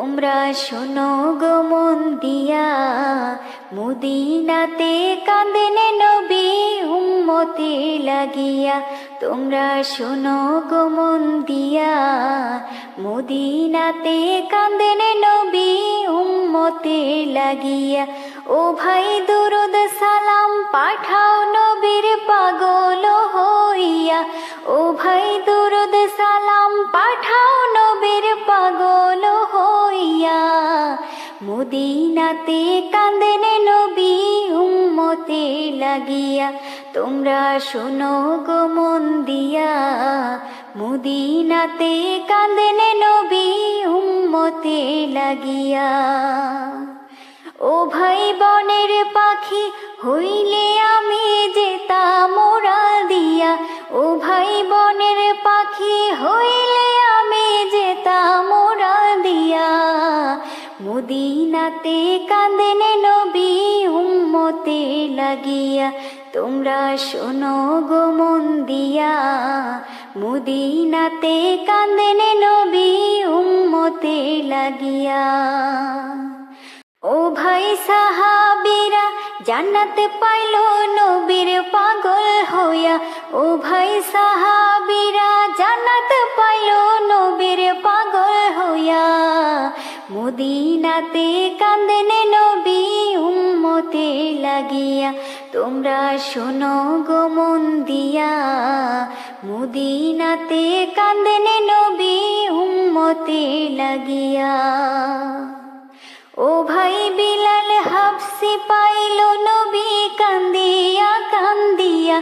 তোমরা শোনো গো মন দিয়া, মদিনাতে কাঁদেন নবী উম্মতে লাগিয়া। তোমরা শোনো গো মন দিয়া, মদিনাতে কাঁদেন নবী উম্মতে লাগিয়া। ও ভাই দুরুদ সালাম পাঠাও নবীর পাগল হইয়া। ও ভাই দুরুদ সালাম পাঠাও নবীর পাগল হইয়া। মদিনাতে কাঁদেন নবী উম্মতে লাগিয়া। তোমরা শোনো গো মন দিয়া, মদিনাতে কাঁদেন নবী উম্মতে লাগিয়া। ও ভাই বনের পাখি হইলে আমি যেতাম উড়াল দিয়া। ও ভাই বনের পাখি হইলে আমি যেতাম উড়াল দিয়া। মদিনাতে কাঁদেন নবী উম্মতে লাগিয়া। তোমরা শোনো গো মন দিয়া, মদিনাতে কাঁদেন নবী উম্মতে লাগিয়া। ও ভাই সাহাবীরা জান্নাত পাইল নবীর পাগল হইয়া। ও ভাই সাহাবীরা জান্নাত পাইল নবীর পাগল হইয়া। মদিনাতে কাঁদেন নবী উম্মতে লাগিয়া। তোমরা শোনো গো মন দিয়া, মদিনাতে কাঁদেন নবী উম্মতে লাগিয়া। ও ভাই বিলাল হাবসি পাইল নবী কান্দিয়া কান্দিয়া।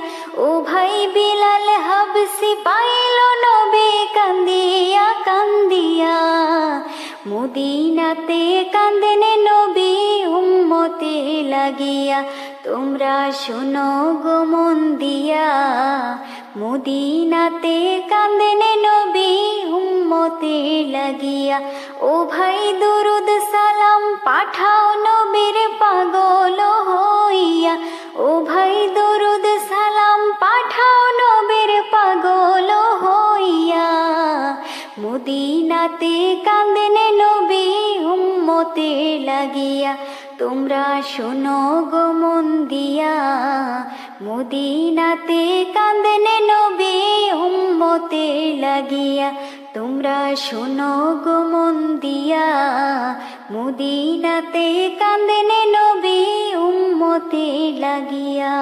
ও ভাই বিলাল হাবসি পাইল নবী কান্দিয়া কান্দিয়া। মদিনাতে কাঁদেন নবী উম্মতে লাগিয়া। তোমরা শোনো গো মন দিয়া, মদিনাতে কাঁদেন নবী উম্মতে লাগিয়া। ও ভাই দুরুদ সালাম পাঠাও নবীর পাগল হইয়া। ও ভাই দুরুদ সালাম পাঠাও নবীর পাগল হইয়া। মদিনাতে কাঁদেন নবী উম্মতে লাগিয়া। তোমরা শোনো গো মন দিয়া, মদিনাতে কাঁদেন নবী উম্মতে লাগিয়া। তোমরা শোনো গো মন দিয়া, মদিনাতে কাঁদেন নবী উম্মতে লাগিয়া।